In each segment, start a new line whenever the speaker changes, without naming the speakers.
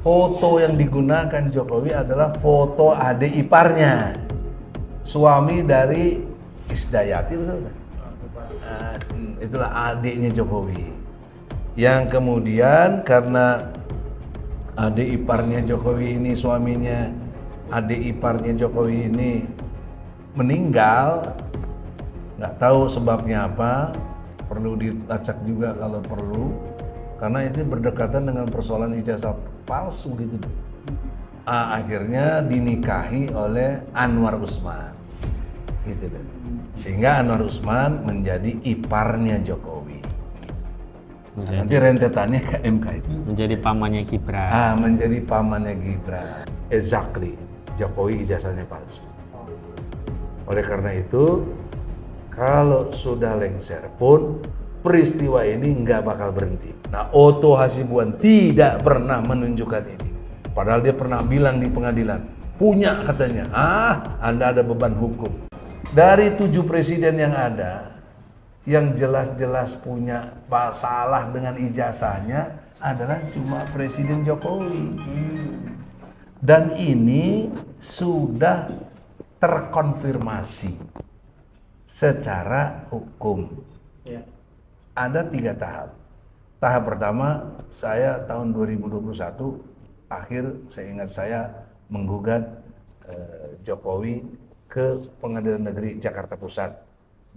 foto yang digunakan Jokowi adalah foto adik iparnya, suami dari Isdayati, betul nggak? Itulah adiknya Jokowi. Yang kemudian karena adik iparnya Jokowi ini, suaminya adik iparnya Jokowi ini meninggal, nggak tahu sebabnya apa, perlu dilacak juga kalau perlu, karena itu berdekatan dengan persoalan ijazah palsu gitu. Akhirnya dinikahi oleh Anwar Usman, gitu deh. Sehingga Anwar Usman menjadi iparnya Jokowi. Nanti rentetannya ke MK itu.
Menjadi pamannya Gibran.
Menjadi pamannya Gibran. Exactly. Jokowi ijazahnya palsu. Oleh karena itu, kalau sudah lengser pun peristiwa ini nggak bakal berhenti. Nah, Otto Hasibuan tidak pernah menunjukkan ini. Padahal dia pernah bilang di pengadilan, punya katanya. Anda ada beban hukum. Dari 7 presiden yang ada, yang jelas-jelas punya masalah dengan ijazahnya adalah cuma Presiden Jokowi. Dan ini sudah terkonfirmasi secara hukum. Ada 3 tahap. Tahap pertama, saya tahun 2021 akhir, saya ingat saya menggugat Jokowi ke Pengadilan Negeri Jakarta Pusat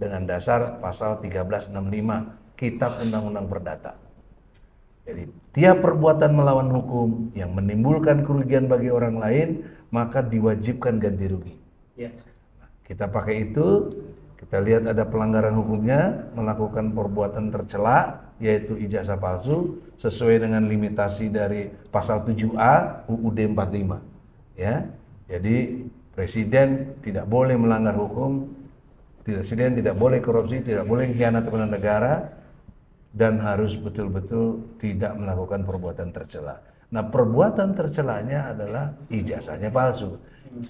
dengan dasar pasal 1365 Kitab Undang-Undang Perdata. Jadi tiap perbuatan melawan hukum yang menimbulkan kerugian bagi orang lain maka diwajibkan ganti rugi. Nah, kita pakai itu, kita lihat ada pelanggaran hukumnya, melakukan perbuatan tercela yaitu ijazah palsu sesuai dengan limitasi dari pasal 7A UUD 45. Ya. Jadi presiden tidak boleh melanggar hukum, presiden tidak boleh korupsi, tidak boleh khianat kepada negara, dan harus betul-betul tidak melakukan perbuatan tercela. Nah, perbuatan tercelanya adalah ijazahnya palsu.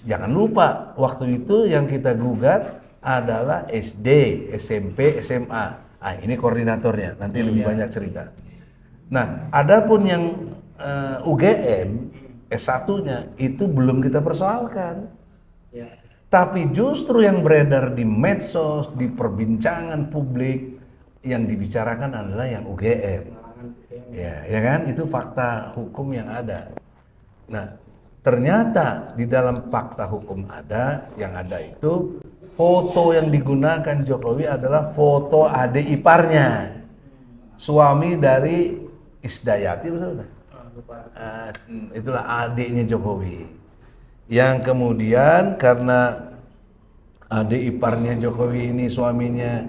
Jangan lupa, waktu itu yang kita gugat adalah SD, SMP, SMA. Ini koordinatornya, nanti lebih banyak cerita. Nah, adapun yang UGM, S1-nya itu belum kita persoalkan. Tapi justru yang beredar di medsos, di perbincangan publik, yang dibicarakan adalah yang UGM. Ya kan? Itu fakta hukum yang ada. Nah, ternyata di dalam fakta hukum yang ada itu foto yang digunakan Jokowi adalah foto adik iparnya, suami dari Isdayati, betul nggak? Itulah adiknya Jokowi. Yang kemudian karena adik iparnya Jokowi ini, suaminya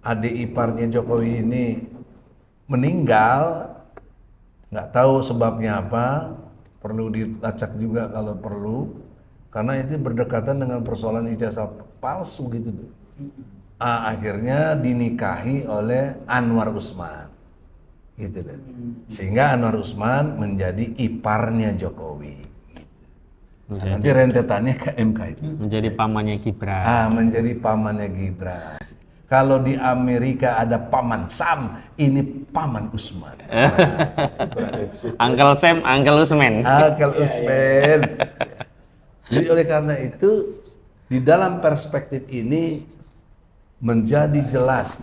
adik iparnya Jokowi ini meninggal, nggak tahu sebabnya apa, perlu dilacak juga kalau perlu, karena itu berdekatan dengan persoalan ijazah palsu gitu. Akhirnya dinikahi oleh Anwar Usman, gitu deh. Sehingga Anwar Usman menjadi iparnya Jokowi. Nanti rentetannya ke MK itu.
Menjadi pamannya Gibran.
Menjadi pamannya Gibran. Kalau di Amerika ada paman Sam, ini paman Usman.
Uncle Sam, Uncle Usman.
Uncle Usman. Jadi oleh karena itu, di dalam perspektif ini menjadi jelas,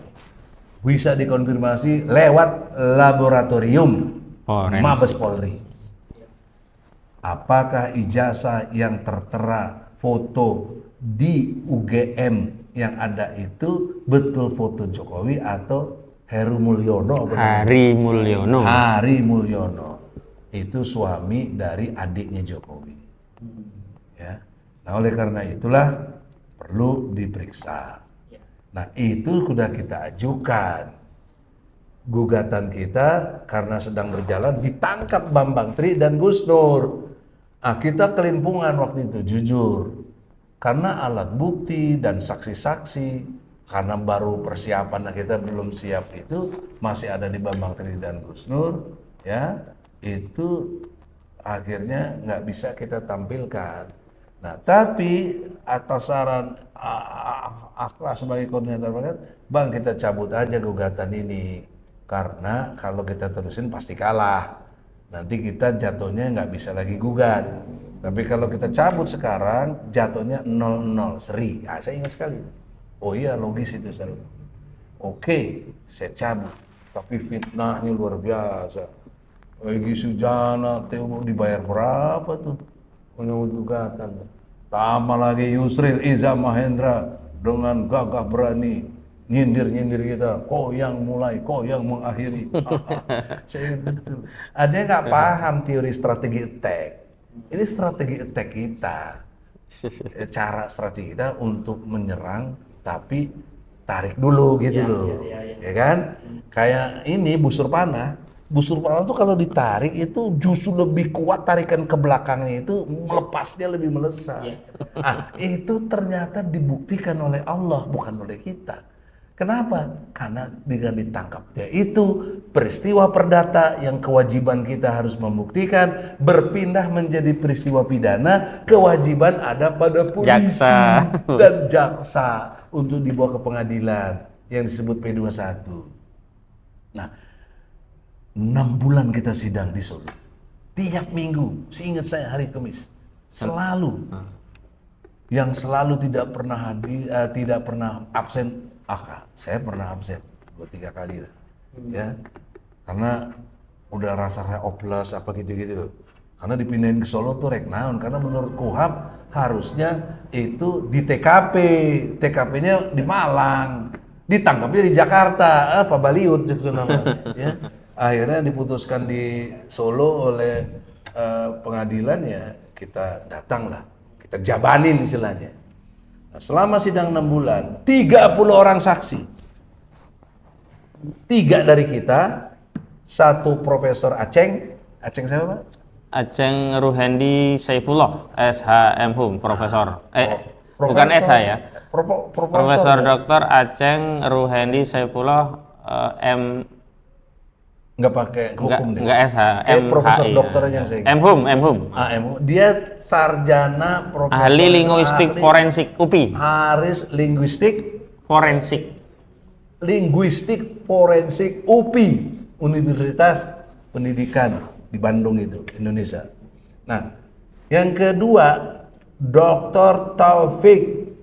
bisa dikonfirmasi lewat laboratorium Mabes Polri. Apakah ijazah yang tertera foto di UGM yang ada itu betul foto Jokowi atau Heru Mulyono?
Hari Mulyono.
Hari Mulyono itu suami dari adiknya Jokowi. Ya. Nah, oleh karena itulah perlu diperiksa. Nah, itu sudah kita ajukan. Gugatan kita karena sedang berjalan ditangkap Bambang Tri dan Gus Nur. Kita kelimpungan waktu itu, jujur. Karena alat bukti dan saksi-saksi, karena baru persiapan kita belum siap itu, masih ada di Bambang Tri dan Gus Nur, ya, itu akhirnya nggak bisa kita tampilkan. Nah, tapi atas saran Akla sebagai koordinator, Bang, kita cabut aja gugatan ini. Karena kalau kita terusin pasti kalah. nanti kita jatuhnya nggak bisa lagi gugat. Tapi kalau kita cabut sekarang, jatuhnya 0-0, seri. Saya ingat sekali. Oh iya, logis itu selalu. Oke, saya cabut. Tapi fitnahnya luar biasa. Egy Sujana, mau dibayar berapa tuh? Menyebut gugatan. Tambah lagi Yusril Iza Mahendra dengan gagah berani nyindir kita. Kau yang mulai, kau yang mengakhiri. Saya ingat betul. Ada yang nggak paham teori strategi attack. Ini strategi attack kita. Cara strategi kita untuk menyerang, tapi tarik dulu gitu loh. Ya kan? Kayak ini busur panah. Busur panah tuh kalau ditarik itu justru lebih kuat, tarikan ke belakangnya itu melepasnya lebih melesat. Itu ternyata dibuktikan oleh Allah, bukan oleh kita. Kenapa? Karena dengan ditangkapnya itu peristiwa perdata yang kewajiban kita harus membuktikan berpindah menjadi peristiwa pidana, kewajiban ada pada polisi dan jaksa untuk dibawa ke pengadilan yang disebut P21. Nah, 6 bulan kita sidang di Solo. Tiap minggu, seingat saya hari Kamis, selalu. Yang selalu tidak pernah hadir, tidak pernah absen. Saya pernah absen 2-3 kali lah, ya, karena udah rasa oplos apa gitu-gitu loh. Karena dipindahin ke Solo tuh rek naon, karena menurut KUHAP harusnya itu di TKP-nya di Malang, ditangkapnya di Jakarta, Pak Baliut namanya, ya. Akhirnya diputuskan di Solo oleh pengadilan, ya kita datang lah, kita jabanin istilahnya. Selama sidang 6 bulan, 30 orang saksi. 3 dari kita, 1 Profesor Aceng siapa Pak?
Aceng Ruhendi Saifullah, SHM Profesor. Bukan SH ya. Profesor Dr. Aceng Ruhendi Saifullah,
nggak pakai hukum deh.
Nggak SH,
Profesor dokter yang saya ingat.
MHUM.
Dia sarjana profesor
ahli linguistik forensik UPI.
Haris linguistik forensik UPI, Universitas Pendidikan di Bandung itu, Indonesia. Nah, yang kedua Dr. Taufik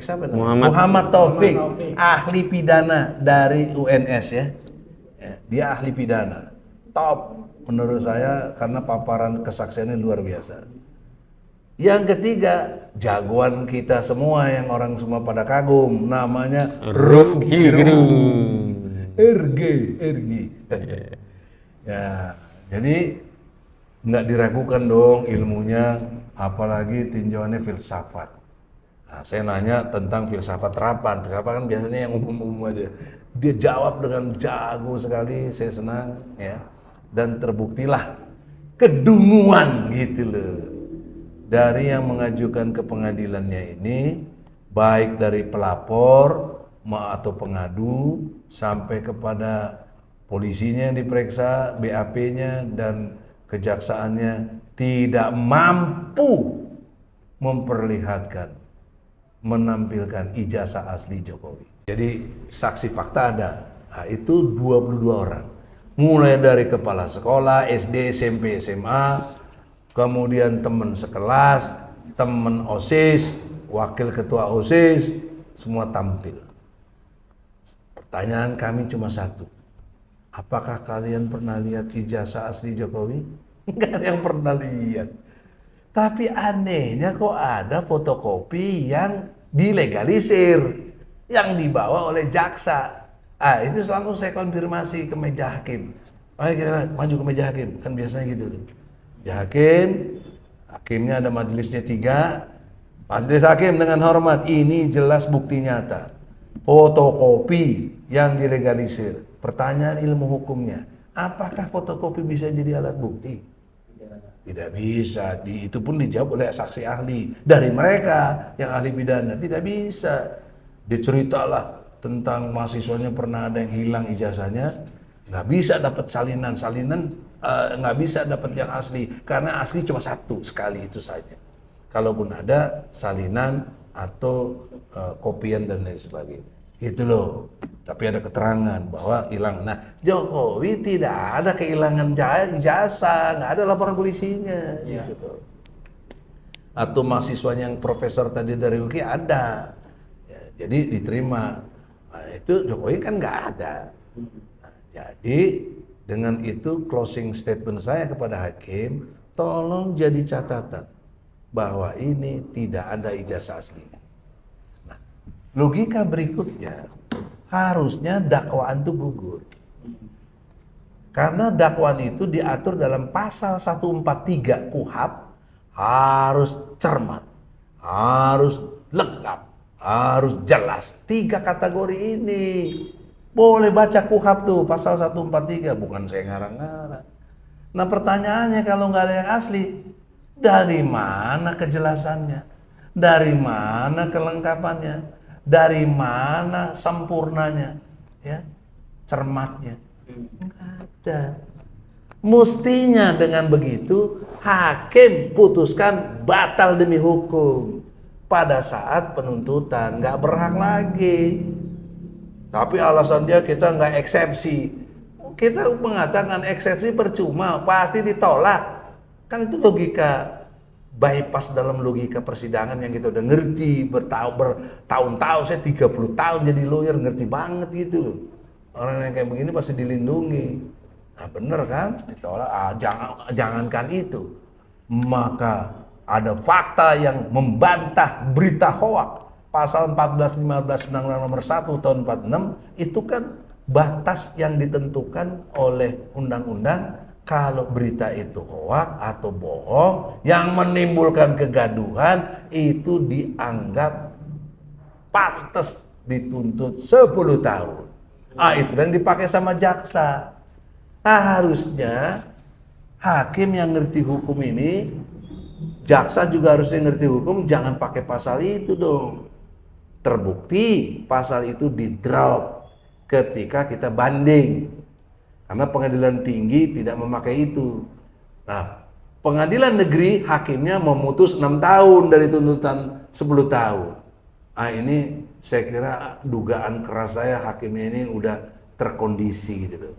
siapa namanya? Muhammad Taufik, ahli pidana dari UNS ya. Dia ahli pidana, top menurut saya karena paparan kesaksiannya luar biasa. Yang ketiga, jagoan kita semua yang orang semua pada kagum, namanya Rocky RG. Ya, jadi nggak diragukan dong ilmunya, apalagi tinjauannya filsafat. Nah, saya nanya tentang filsafat terapan kan biasanya yang umum-umum aja. Dia jawab dengan jago sekali, saya senang ya. Dan terbuktilah kedunguan gitu loh. Dari yang mengajukan ke pengadilannya ini, baik dari pelapor atau pengadu sampai kepada polisinya yang diperiksa, BAP-nya dan kejaksaannya tidak mampu menampilkan ijazah asli Jokowi. Jadi saksi fakta ada, nah, itu 22 orang. Mulai dari kepala sekolah, SD, SMP, SMA, kemudian teman sekelas, teman OSIS, wakil ketua OSIS, semua tampil. Pertanyaan kami cuma satu, apakah kalian pernah lihat ijazah asli Jokowi? Enggak ada yang pernah lihat. Tapi anehnya kok ada fotokopi yang dilegalisir, yang dibawa oleh jaksa. Itu langsung saya konfirmasi ke meja hakim. Ayo kita maju ke meja hakim, kan biasanya gitu tuh. Ya hakimnya ada majelisnya 3. Majelis hakim dengan hormat, ini jelas bukti nyata. Fotokopi yang dilegalisir. Pertanyaan ilmu hukumnya, apakah fotokopi bisa jadi alat bukti? Tidak bisa. Itu pun dijawab oleh saksi ahli dari mereka yang ahli pidana. Tidak bisa. Diceritalah tentang mahasiswanya pernah ada yang hilang ijazahnya, nggak bisa dapat salinan nggak bisa dapat yang asli karena asli cuma 1 sekali itu saja. Kalaupun ada salinan atau kopian dan lain sebagainya, Gitu loh. Tapi ada keterangan bahwa hilang. Nah, Jokowi tidak ada kehilangan ijazah, nggak ada laporan polisinya, gitu loh. Atau mahasiswanya yang profesor tadi dari UI ada, ya, jadi diterima. Nah, itu Jokowi kan nggak ada. Nah, jadi dengan itu closing statement saya kepada hakim, tolong jadi catatan bahwa ini tidak ada ijazah aslinya. Nah, logika berikutnya, harusnya dakwaan itu gugur. Karena dakwaan itu diatur dalam pasal 143 KUHP, harus cermat, harus lengkap, harus jelas. 3 kategori ini. Boleh baca KUHP tuh, pasal 143, bukan saya ngarang-ngarang. Nah pertanyaannya kalau nggak ada yang asli, dari mana kejelasannya? Dari mana kelengkapannya? Dari mana sempurnanya, ya, cermatnya? Nggak ada. Mestinya dengan begitu hakim putuskan batal demi hukum pada saat penuntutan, nggak berhak lagi. Tapi alasan dia kita nggak eksepsi. Kita mengatakan eksepsi percuma, pasti ditolak. Kan itu logika bypass dalam logika persidangan yang kita udah ngerti bertahun-tahun. Saya 30 tahun jadi lawyer, ngerti banget gitu loh. Orang yang kayak begini pasti dilindungi. Nah bener kan, ditolak. Jangankan itu, maka ada fakta yang membantah berita hoak. Pasal 14-15 Undang-Undang Nomor 1 Tahun 46 itu kan batas yang ditentukan oleh undang-undang. Kalau berita itu hoak atau bohong yang menimbulkan kegaduhan, itu dianggap pantas dituntut 10 tahun. Itu yang dipakai sama jaksa. Harusnya hakim yang ngerti hukum ini, jaksa juga harusnya ngerti hukum, jangan pakai pasal itu dong. Terbukti pasal itu di drop ketika kita banding. Karena pengadilan tinggi tidak memakai itu. Nah, pengadilan negeri hakimnya memutus 6 tahun dari tuntutan 10 tahun. Ini saya kira dugaan keras saya, hakimnya ini udah terkondisi gitu loh.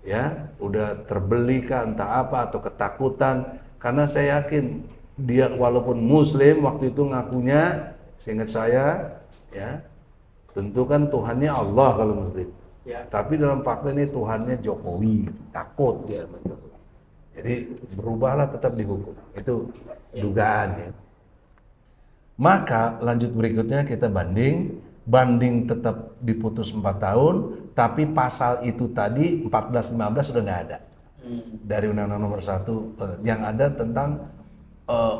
Ya, udah terbeli kah entah apa atau ketakutan. Karena saya yakin dia walaupun muslim waktu itu ngakunya, seingat saya, ya, tentu kan Tuhannya Allah kalau muslim. Tapi dalam fakta ini Tuhannya Jokowi, takut dia. Jadi berubahlah, tetap dihukum. Itu dugaan ya. Maka lanjut berikutnya kita banding tetap diputus 4 tahun, tapi pasal itu tadi 14-15 sudah nggak ada. Dari Undang-Undang Nomor 1 yang ada tentang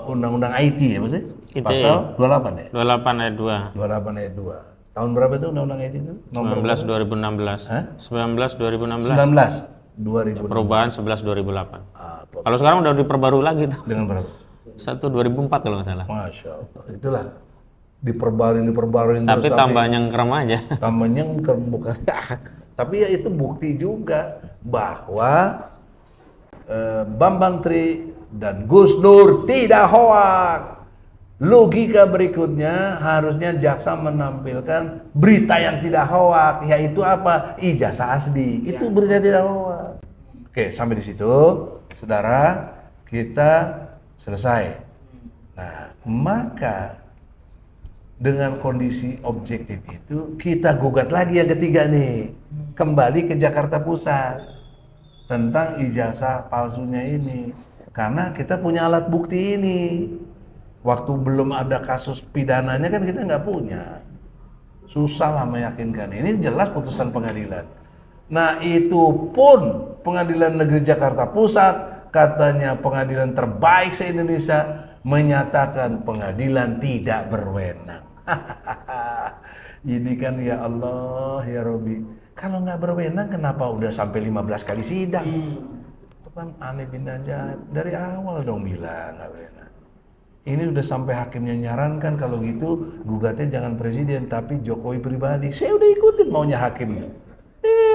Undang-Undang IT ya maksudnya? Pasal 28 ya?
28 ayat 2.
28 ayat 2. Tahun berapa itu Undang-Undang IT itu?
19 2016. 19 2016.
2016.
Perubahan 11 2008. Kalau sekarang udah diperbarui lagi tuh.
Dengan berapa?
1 2004 kalau nggak salah.
Masya Allah. Itulah diperbarui
tapi
terus.
Tambah nyengkrem aja.
Tambah nyengkrem bukan. Tapi ya itu bukti juga bahwa Bambang Tri dan Gus Nur tidak hoak. Logika berikutnya harusnya jaksa menampilkan berita yang tidak hoak, yaitu apa? Ijazah asli. Itu berita tidak hoak. Oke, sampai di situ, saudara, kita selesai. Nah, maka dengan kondisi objektif itu kita gugat lagi yang ketiga nih, kembali ke Jakarta Pusat tentang ijazah palsunya ini, karena kita punya alat bukti ini. Waktu belum ada kasus pidananya kan kita nggak punya, susah lah meyakinkan. Ini jelas putusan pengadilan. Nah itu pun pengadilan negeri Jakarta Pusat, katanya pengadilan terbaik se-Indonesia, menyatakan pengadilan tidak berwenang. Ini kan ya Allah ya Robi, kalau nggak berwenang kenapa udah sampai 15 kali sidang? Itu kan aneh bin ajaib, dari awal dong bilang nggak berwenang. Ini udah sampai hakimnya nyarankan kalau gitu gugatnya jangan presiden tapi Jokowi pribadi. Saya udah ikutin maunya hakimnya.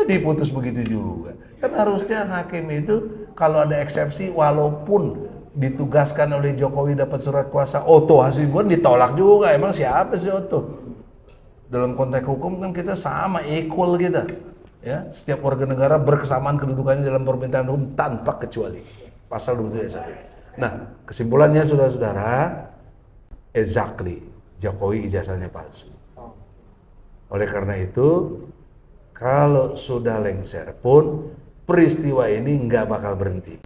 Diputus begitu juga. Kan harusnya hakim itu kalau ada eksepsi walaupun ditugaskan oleh Jokowi dapat surat kuasa, Otto Hasibuan ditolak juga. Emang siapa sih Otto? Dalam konteks hukum kan kita sama, equal kita. Ya, setiap warga negara berkesamaan kedudukannya dalam pemerintahan hukum tanpa kecuali. Pasal 27 ayat 1. Nah, kesimpulannya saudara-saudara, exactly, Jokowi ijazahnya palsu. Oleh karena itu, kalau sudah lengser pun peristiwa ini nggak bakal berhenti.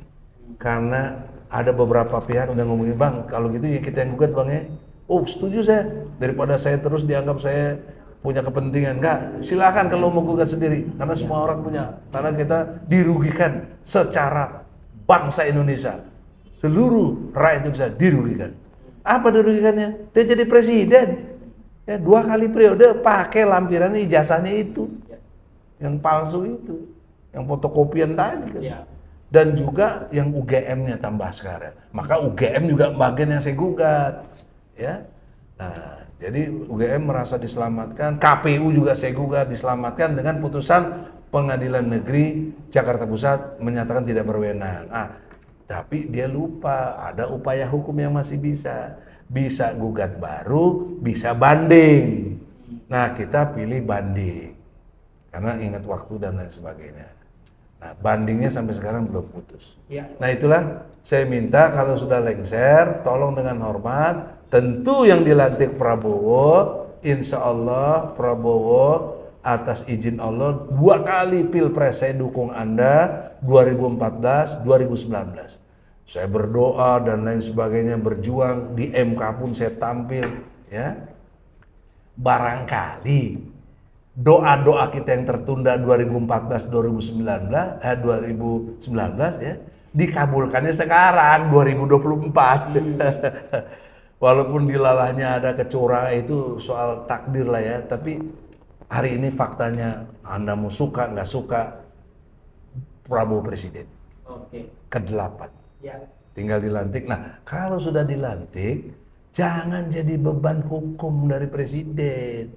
Karena ada beberapa pihak udah ngomongin, Bang, kalau gitu ya kita yang gugat, Bang ya. Oh, setuju saya. Daripada saya terus dianggap saya punya kepentingan. Enggak, silakan kalau mau gugat sendiri. Karena semua orang punya. Karena kita dirugikan secara bangsa Indonesia. Seluruh rakyat Indonesia dirugikan. Apa dirugikannya? Dia jadi presiden. Ya, 2 kali periode pakai lampiran ijazahnya itu. Yang palsu itu. Yang fotokopian tadi kan. Dan juga yang UGM-nya tambah sekarang. Maka UGM juga bagian yang saya gugat. Ya. Nah, jadi UGM merasa diselamatkan, KPU juga saya gugat diselamatkan dengan putusan Pengadilan Negeri Jakarta Pusat menyatakan tidak berwenang. Tapi dia lupa ada upaya hukum yang masih bisa gugat baru, bisa banding. Nah, kita pilih banding karena ingat waktu dan lain sebagainya. Nah, bandingnya sampai sekarang belum putus. Nah, itulah saya minta kalau sudah lengser, tolong dengan hormat. Tentu yang dilantik Prabowo, insya Allah Prabowo atas izin Allah 2 kali pilpres saya dukung Anda, 2014, 2019. Saya berdoa dan lain sebagainya, berjuang di MK pun saya tampil, ya. Barangkali doa-doa kita yang tertunda 2014, 2019 ya, dikabulkannya sekarang 2024. Walaupun di lalahnya ada kecurangan, itu soal takdir lah ya, tapi hari ini faktanya Anda mau suka nggak suka Prabowo presiden. Ke-8. Tinggal dilantik. Nah, kalau sudah dilantik, jangan jadi beban hukum dari presiden.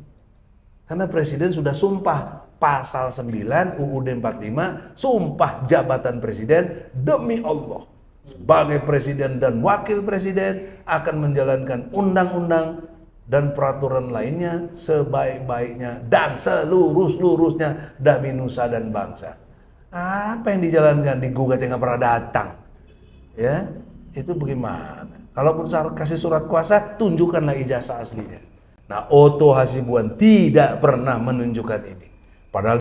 Karena presiden sudah sumpah pasal 9 UUD 45, sumpah jabatan presiden demi Allah. Sebagai presiden dan wakil presiden akan menjalankan undang-undang dan peraturan lainnya sebaik-baiknya dan seluruh-seluruhnya demi nusa dan bangsa. Apa yang dijalankan, digugat yang nggak pernah datang, ya itu bagaimana? Kalaupun kasih surat kuasa, tunjukkanlah ijazah aslinya. Nah, Otto Hasibuan tidak pernah menunjukkan ini. Padahal